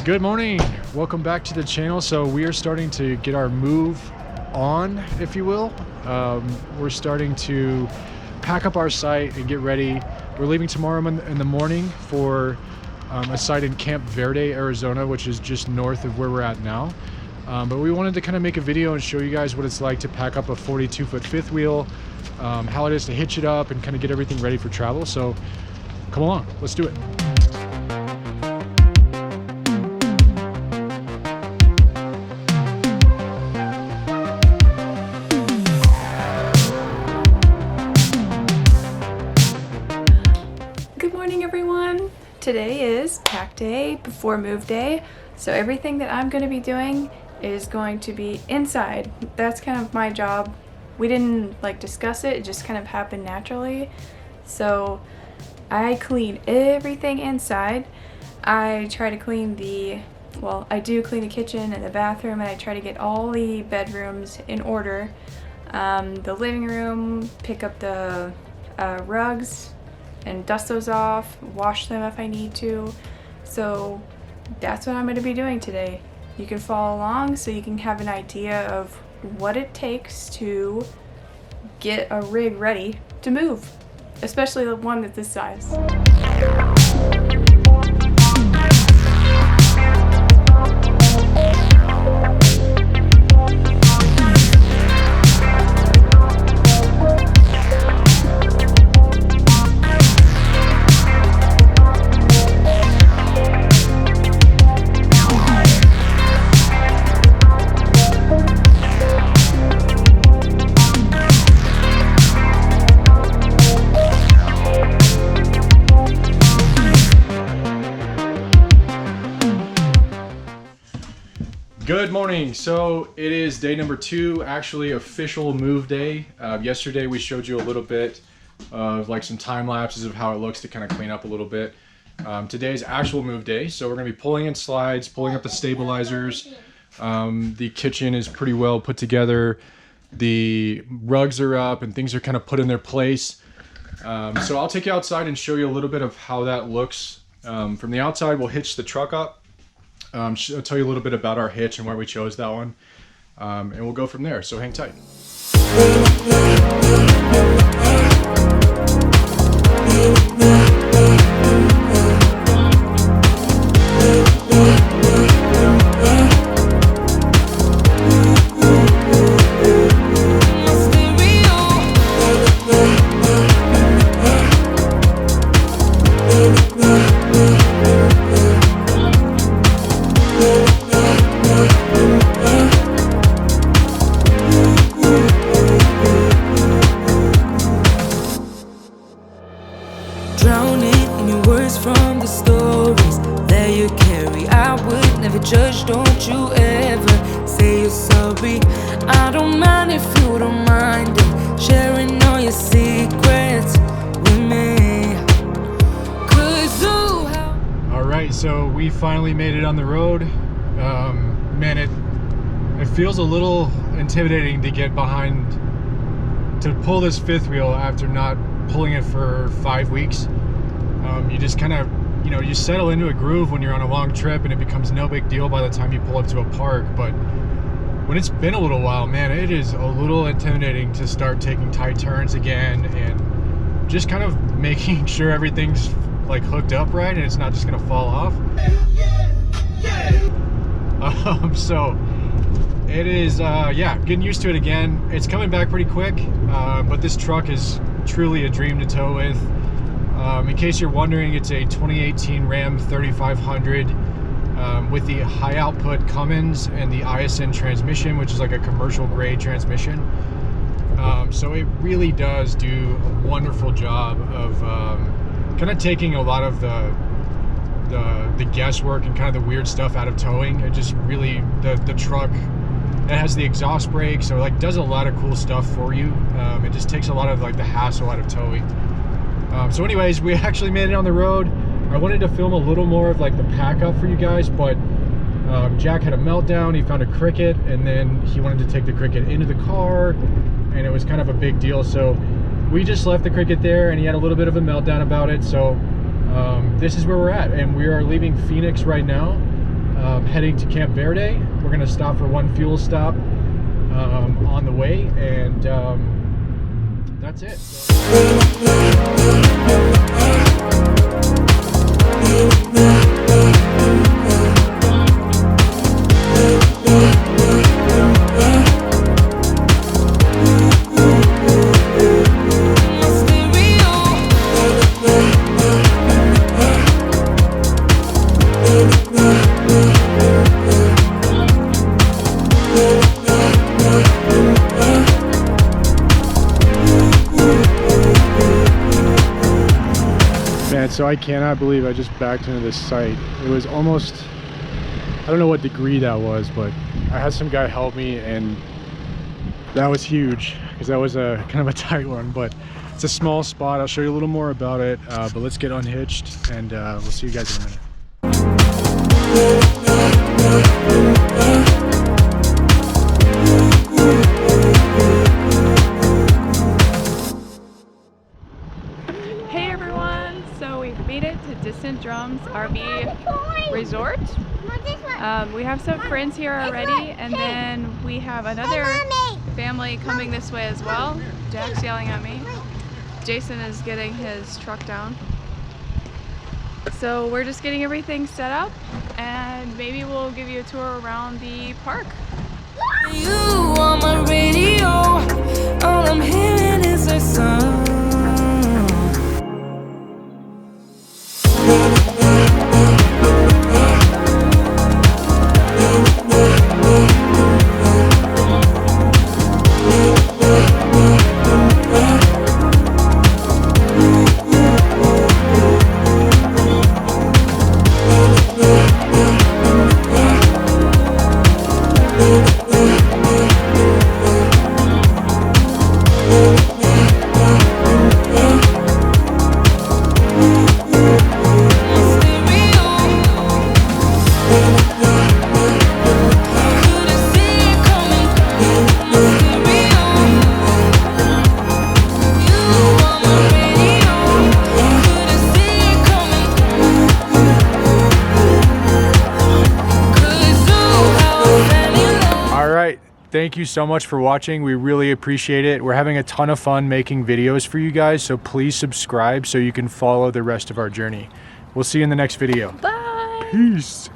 Good morning, welcome back to the channel. So we are starting to get our move on, if you will. We're starting to pack up our site and get ready. We're leaving tomorrow in the morning for a site in Camp Verde, Arizona, which is just north of where we're at now. But we wanted to kind of make a video and show you guys what it's like to pack up a 42-foot fifth wheel, how it is to hitch it up and kind of get everything ready for travel. So come along, let's do it. Today is pack day before move day, so everything that I'm going to be doing is going to be inside. That's kind of my job. We didn't discuss it, it just kind of happened naturally. So I clean everything inside. I try to clean I do clean the kitchen and the bathroom, and I try to get all the bedrooms in order. The living room, pick up the rugs and dust those off, wash them if I need to. So that's what I'm going to be doing today. You can follow along so you can have an idea of what it takes to get a rig ready to move, especially the one that's this size. Good morning. So it is day number 2, actually official move day. Yesterday we showed you a little bit of some time lapses of how it looks to kind of clean up a little bit. Today's actual move day. So we're going to be pulling in slides, pulling up the stabilizers. The kitchen is pretty well put together. The rugs are up and things are kind of put in their place. So I'll take you outside and show you a little bit of how that looks. From the outside, we'll hitch the truck up. I'll tell you a little bit about our hitch and why we chose that one, and we'll go from there, so hang tight. Judge, don't you ever say you're sorry. I don't mind if you don't mind it, sharing all your secrets with me. Alright, so we finally made it on the road. Man, it feels a little intimidating to get behind, to pull this fifth wheel after not pulling it for 5 weeks. You just kind of, you settle into a groove when you're on a long trip and it becomes no big deal by the time you pull up to a park. But when it's been a little while, man, it is a little intimidating to start taking tight turns again and just kind of making sure everything's hooked up right and it's not just gonna fall off. So it is, getting used to it again. It's coming back pretty quick, but this truck is truly a dream to tow with. In case you're wondering, it's a 2018 Ram 3500 with the high output Cummins and the ISN transmission, which is like a commercial grade transmission. So it really does do a wonderful job of kind of taking a lot of the guesswork and kind of the weird stuff out of towing. It just really, the truck, it has the exhaust brake, so it does a lot of cool stuff for you. It just takes a lot of the hassle out of towing. So anyways, we actually made it on the road. I wanted to film a little more of the pack up for you guys, but Jack had a meltdown. He found a cricket, and then he wanted to take the cricket into the car, and it was kind of a big deal. So we just left the cricket there, and he had a little bit of a meltdown about it. So this is where we're at, and we are leaving Phoenix right now. heading to Camp Verde. We're gonna stop for one fuel stop on the way, and that's it. Man, so I cannot believe I just backed into this site. It was almost, I don't know what degree that was, but I had some guy help me, and that was huge because that was a kind of a tight one. But it's a small spot. I'll show you a little more about it, but let's get unhitched, and we'll see you guys in a minute. Hey everyone! So we've made it to Distant Drums RV Resort. We have some friends here already, and then we have another family coming this way as well. Jack's yelling at me. Jason is getting his truck down. So we're just getting everything set up, and maybe we'll give you a tour around the park. You on my radio, all I'm hearing is a song. Thank you so much for watching. We really appreciate it. We're having a ton of fun making videos for you guys, so please subscribe so you can follow the rest of our journey. We'll see you in the next video. Bye! Peace.